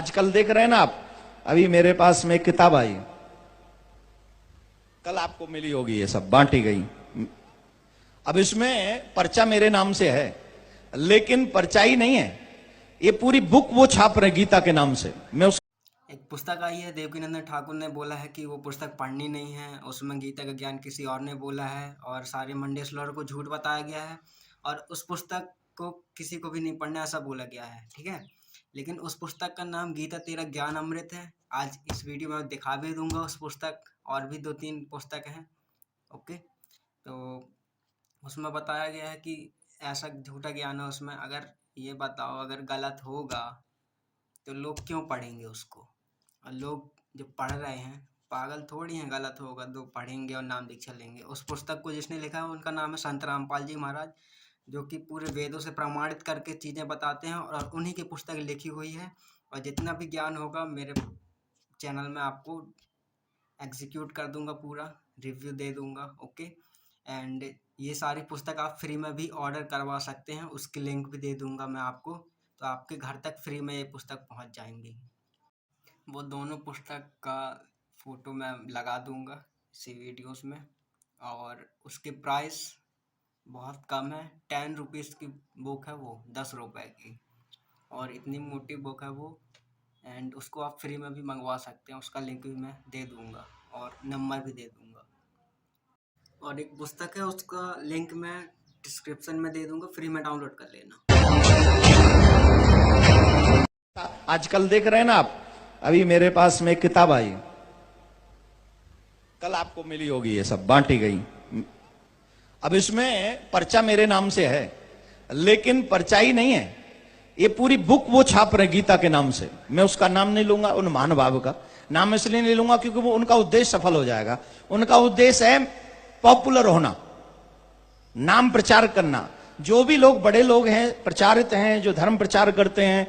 आजकल देख रहे हैं ना आप, अभी मेरे पास में एक किताब आई, कल आपको मिली होगी, ये सब बांटी गई। अब इसमें पर्चा मेरे नाम से है, लेकिन पर्चा ही नहीं है, ये पूरी बुक वो छाप रहे गीता के नाम से। मैं उस एक पुस्तक आई है, देवकीनंदन ठाकुर ने बोला है कि वो पुस्तक पढ़नी नहीं है, उसमें गीता का ज्ञान किसी और ने बोला है और सारे मंडेस्लर को झूठ बताया गया है और उस पुस्तक को किसी को भी नहीं पढ़ना ऐसा बोला गया है, ठीक है। लेकिन उस पुस्तक का नाम गीता तेरा ज्ञान अमृत है। आज इस वीडियो में दिखा भी दूंगा उस पुस्तक, और भी 2-3 पुस्तक हैं, ओके। तो उसमें बताया गया है कि ऐसा झूठा ज्ञान है उसमें। अगर ये बताओ, अगर गलत होगा तो लोग क्यों पढ़ेंगे उसको? और लोग जो पढ़ रहे हैं पागल थोड़ी हैं, गलत होगा तो पढ़ेंगे और नाम दीक्षा लेंगे। उस पुस्तक को जिसने लिखा है उनका नाम है संत रामपाल जी महाराज, जो कि पूरे वेदों से प्रमाणित करके चीज़ें बताते हैं और उन्हीं की पुस्तक लिखी हुई है। और जितना भी ज्ञान होगा मेरे चैनल में आपको एग्जीक्यूट कर दूंगा, पूरा रिव्यू दे दूंगा, ओके। एंड ये सारी पुस्तक आप फ्री में भी ऑर्डर करवा सकते हैं, उसकी लिंक भी दे दूंगा मैं आपको, तो आपके घर तक फ्री में ये पुस्तक पहुंच जाएंगी। वो दोनों पुस्तक का फ़ोटो मैं लगा दूंगा इसी वीडियोस में, और उसके प्राइस बहुत कम है। 10 रुपीज़ की बुक है वो, 10 रुपए की, और इतनी मोटी बुक है वो। एंड उसको आप फ्री में भी मंगवा सकते हैं, उसका लिंक भी मैं दे दूंगा और नंबर भी दे दूंगा। और एक पुस्तक है, उसका लिंक मैं डिस्क्रिप्शन में दे दूंगा, फ्री में डाउनलोड कर लेना। आजकल देख रहे हैं ना आप, अभी मेरे पास में एक किताब आई, कल आपको मिली होगी, ये सब बांटी गई। अब इसमें पर्चा मेरे नाम से है, लेकिन पर्चा ही नहीं है, ये पूरी बुक वो छाप रहे गीता के नाम से। मैं उसका नाम नहीं लूंगा, उन महानुभाव का नाम इसलिए नहीं लूंगा क्योंकि वो उनका उद्देश्य सफल हो जाएगा। उनका उद्देश्य है पॉपुलर होना, नाम प्रचार करना। जो भी लोग बड़े लोग हैं, प्रचारित हैं, जो धर्म प्रचार करते हैं,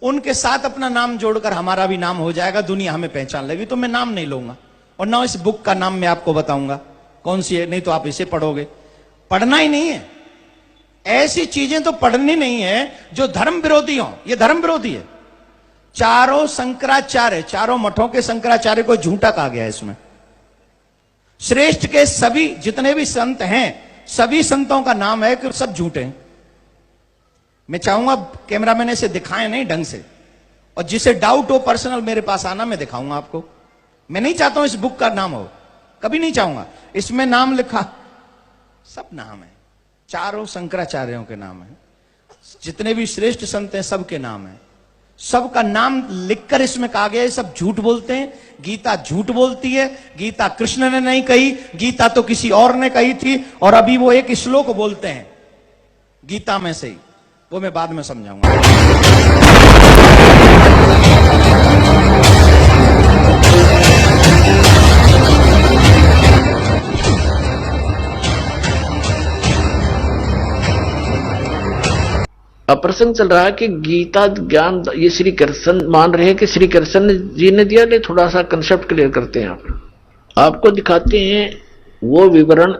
उनके साथ अपना नाम जोड़कर हमारा भी नाम हो जाएगा, दुनिया हमें पहचान लेगी। तो मैं नाम नहीं लूंगा और ना इस बुक का नाम मैं आपको बताऊंगा कौन सी है, नहीं तो आप इसे पढ़ोगे। पढ़ना ही नहीं है, ऐसी चीजें तो पढ़नी नहीं है जो धर्म विरोधी हो। ये धर्म विरोधी है। चारों शंकराचार्य, चारों मठों के शंकराचार्य को झूठा कहा गया है इसमें। श्रेष्ठ के सभी जितने भी संत हैं, सभी संतों का नाम है कि सब झूठे हैं। मैं चाहूंगा कैमरामैन इसे दिखाएं नहीं ढंग से, और जिसे डाउट हो पर्सनल मेरे पास आना, मैं दिखाऊंगा आपको। मैं नहीं चाहता हूं इस बुक का नाम हो, कभी नहीं चाहूंगा। इसमें नाम लिखा, सब नाम है, चारों शंकराचार्यों के नाम है, जितने भी श्रेष्ठ संत हैं सबके नाम है। सबका नाम लिखकर इसमें कहा गया है। सब झूठ बोलते हैं, गीता झूठ बोलती है। गीता कृष्ण ने नहीं कही, गीता तो किसी और ने कही थी। और अभी वो एक श्लोक बोलते हैं गीता में से ही, वो मैं बाद में समझाऊंगा। प्रसंग चल रहा है कि गीता ज्ञान ये श्री कृष्ण मान रहे हैं कि श्री कृष्ण जी ने दिया। नहीं, थोड़ा सा कंसेप्ट क्लियर करते हैं। आपको दिखाते हैं वो विवरण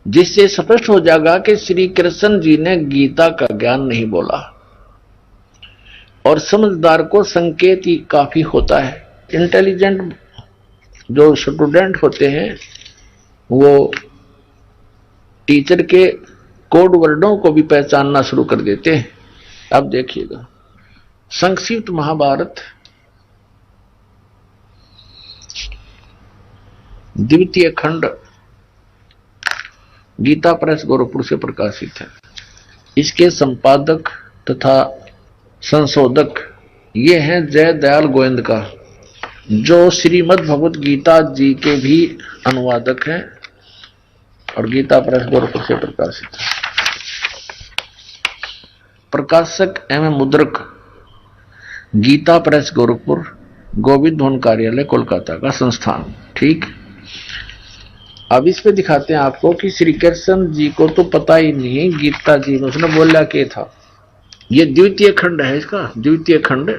जिससे स्पष्ट हो जाएगा कि श्री कृष्ण जी ने गीता का ज्ञान नहीं बोला, और समझदार को संकेत ही काफी होता है। इंटेलिजेंट जो स्टूडेंट होते हैं वो टीचर के कोड वर्डों को भी पहचानना शुरू कर देते हैं। अब देखिएगा, संक्षिप्त महाभारत द्वितीय खंड गीता प्रेस गोरखपुर से प्रकाशित है। इसके संपादक तथा संशोधक ये हैं जय दयाल गोविंद का, जो श्रीमद् भगवत गीता जी के भी अनुवादक हैं, और गीता प्रेस गोरखपुर से प्रकाशित है। प्रकाशक एवं मुद्रक गीता प्रेस गोरखपुर, गोविंद भवन कार्यालय कोलकाता का संस्थान। ठीक, अब इस पे दिखाते हैं आपको कि श्री कृष्ण जी को तो पता ही नहीं गीता जी में उसने बोला क्या था। ये द्वितीय खंड है, इसका द्वितीय खंड,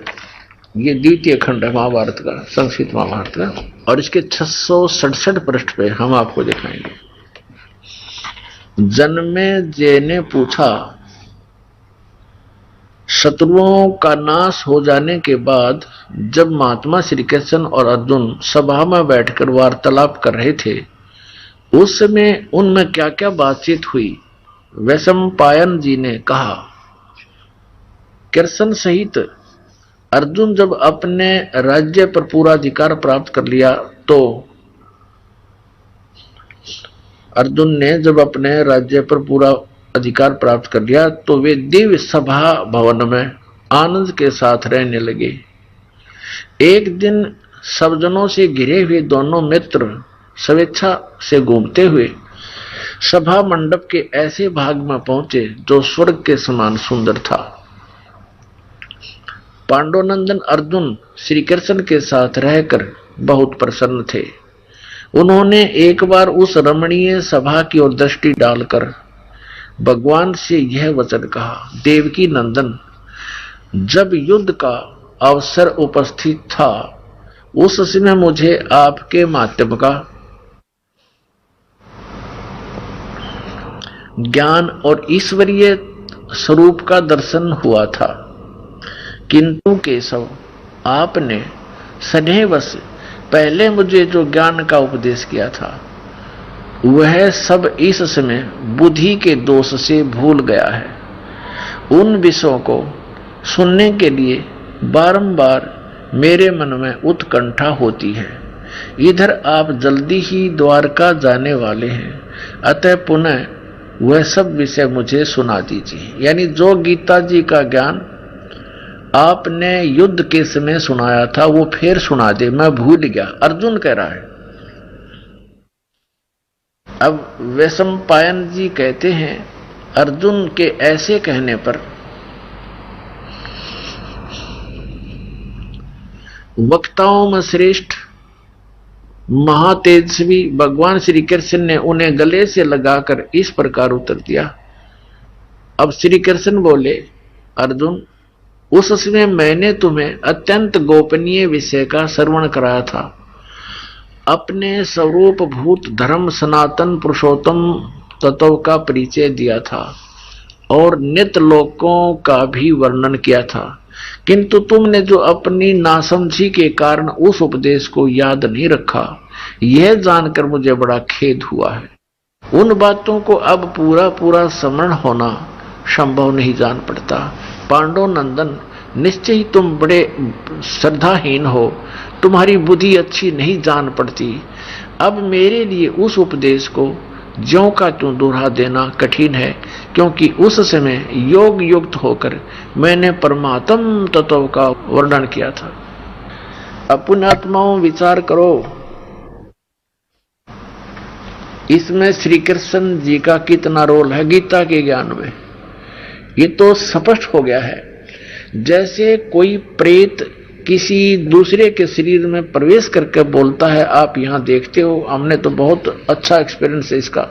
ये द्वितीय खंड है महाभारत का, संस्कृत महाभारत का, और इसके 667 पृष्ठ पे हम आपको दिखाएंगे। जन्मे जे ने पूछा शत्रुओं का नाश हो जाने के बाद जब महात्मा श्री कृष्ण और अर्जुन सभा में बैठकर वार्तालाप कर रहे थे, उस समय उनमें क्या क्या बातचीत हुई, वैशंपायन जी ने कहा। कृष्ण सहित अर्जुन जब अपने राज्य पर पूरा अधिकार प्राप्त कर लिया तो अर्जुन ने जब अपने राज्य पर पूरा अधिकार प्राप्त कर लिया तो वे दिव्य सभा भवन में आनंद के साथ रहने लगे। एक दिन सब जनों से घिरे हुए दोनों मित्र स्वेच्छा से घूमते हुए सभा मंडप के ऐसे भाग में पहुंचे जो स्वर्ग के समान सुंदर था। पांडुनंदन अर्जुन श्री कृष्ण के साथ रहकर बहुत प्रसन्न थे। उन्होंने एक बार उस रमणीय सभा की ओर दृष्टि डालकर भगवान से यह वचन कहा, देवकी नंदन, जब युद्ध का अवसर उपस्थित था उस समय मुझे आपके माध्यम का ज्ञान और ईश्वरीय स्वरूप का दर्शन हुआ था, किंतु केशव, आपने स्नेहवश पहले मुझे जो ज्ञान का उपदेश किया था वह सब इस समय बुद्धि के दोष से भूल गया है। उन विषयों को सुनने के लिए बारंबार मेरे मन में उत्कंठा होती है। इधर आप जल्दी ही द्वारका जाने वाले हैं, अतः पुनः वह सब विषय मुझे सुना दीजिए। यानी जो गीता जी का ज्ञान आपने युद्ध के समय सुनाया था वो फिर सुना दे, मैं भूल गया, अर्जुन कह रहा है। अब वैशंपायन जी कहते हैं, अर्जुन के ऐसे कहने पर वक्ताओं में श्रेष्ठ महातेजस्वी भगवान श्री कृष्ण ने उन्हें गले से लगाकर इस प्रकार उत्तर दिया। अब श्री कृष्ण बोले, अर्जुन, उस समय मैंने तुम्हें अत्यंत गोपनीय विषय का श्रवण कराया था। अपने स्वरूप भूत धर्म सनातन पुरुषोत्तम तत्व का परिचय दिया था और नित्य लोकों का भी वर्णन किया था, किंतु तुमने जो अपनी नासमझी के कारण उस उपदेश को याद नहीं रखा, यह जानकर मुझे बड़ा खेद हुआ है। उन बातों को अब पूरा पूरा स्मरण होना संभव नहीं जान पड़ता। पांडुनंदन, निश्चय ही तुम बड़े श्रद्धाहीन हो, तुम्हारी बुद्धि अच्छी नहीं जान पड़ती। अब मेरे लिए उस उपदेश को ज्यों का त्यों दोहरा देना कठिन है, क्योंकि उस समय योग युक्त होकर मैंने परमात्म तत्व का वर्णन किया था। अपने आत्माओं विचार करो, इसमें श्री कृष्ण जी का कितना रोल है गीता के ज्ञान में, ये तो स्पष्ट हो गया है। जैसे कोई प्रेत किसी दूसरे के शरीर में प्रवेश करके बोलता है, आप यहां देखते हो, हमने तो बहुत अच्छा एक्सपीरियंस है इसका।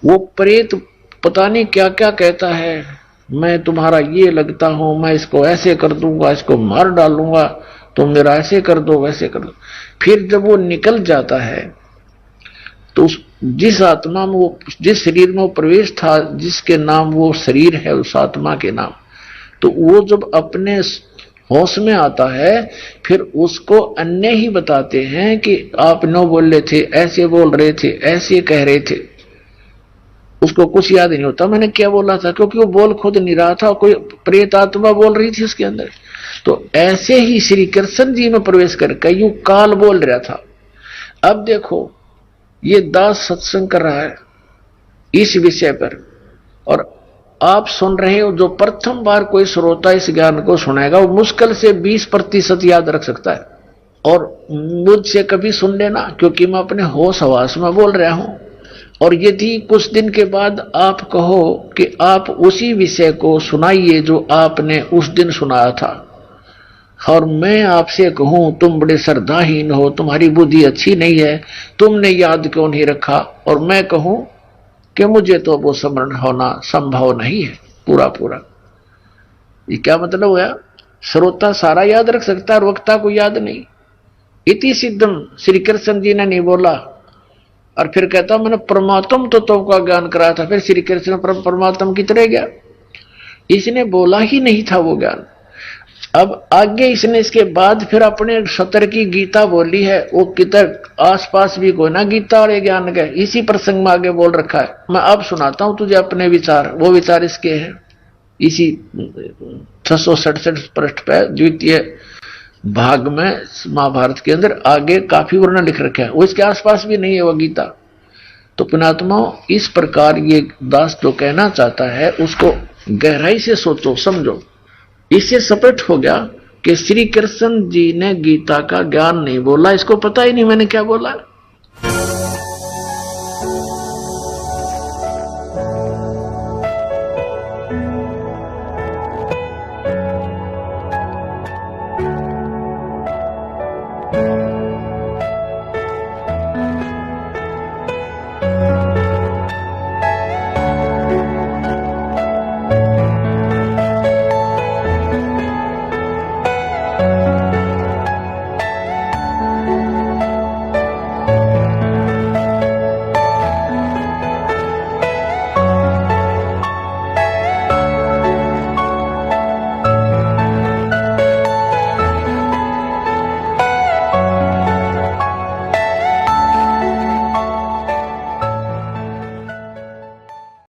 वो प्रेत पता नहीं क्या क्या कहता है, मैं तुम्हारा ये लगता हूं, मैं इसको ऐसे कर दूंगा, इसको मार डालूंगा, तुम मेरा ऐसे कर दो वैसे कर दो। फिर जब वो निकल जाता है तो जिस आत्मा में वो, जिस शरीर में वो प्रवेश था, जिसके नाम वो शरीर है, उस आत्मा के नाम, तो वो जब अपने होश में आता है फिर उसको अन्य ही बताते हैं कि आप नो बोल रहे थे, ऐसे बोल रहे थे, ऐसे कह रहे थे। उसको कुछ याद नहीं होता मैंने क्या बोला था, क्योंकि वो बोल खुद नहीं रहा था, कोई प्रेत आत्मा बोल रही थी उसके अंदर। तो ऐसे ही श्री कृष्ण जी में प्रवेश करके यूं काल बोल रहा था। अब देखो ये दास सत्संग कर रहा है इस विषय पर, और आप सुन रहे हो। जो प्रथम बार कोई श्रोता इस ज्ञान को सुनेगा वो मुश्किल से 20% याद रख सकता है। और मुझसे कभी सुन लेना, क्योंकि मैं अपने होश हवास में बोल रहा हूं। और यदि कुछ दिन के बाद आप कहो कि आप उसी विषय को सुनाइए जो आपने उस दिन सुनाया था, और मैं आपसे कहूं तुम बड़े श्रद्धाहीन हो, तुम्हारी बुद्धि अच्छी नहीं है, तुमने याद क्यों नहीं रखा, और मैं कहूं कि मुझे तो वो स्मरण होना संभव नहीं है पूरा पूरा, ये क्या मतलब हुआ? श्रोता सारा याद रख सकता है, वक्ता को याद नहीं। इति सिद्धम श्री कृष्ण जी ने नहीं बोला। और फिर कहता मैंने परमात्म तत्व का ज्ञान कराया था, फिर श्री कृष्ण परमात्म की तरह गया। इसने बोला ही नहीं था वो ज्ञान। अब आगे इसने इसके बाद फिर अपने सतर की गीता बोली है, वो किधर आसपास भी कोई ना गीता और ज्ञान के, इसी प्रसंग में आगे बोल रखा है। मैं अब सुनाता हूं तुझे अपने विचार, वो विचार इसके हैं इसी 667 पृष्ठ पे द्वितीय भाग में महाभारत के अंदर आगे काफी वर्णन लिख रखा है, वो इसके आसपास भी नहीं है वो गीता। तो पुण्यात्मा, इस प्रकार ये दास जो कहना चाहता है उसको गहराई से सोचो, समझो। इससे स्पष्ट हो गया कि श्री कृष्ण जी ने गीता का ज्ञान नहीं बोला, इसको पता ही नहीं मैंने क्या बोला।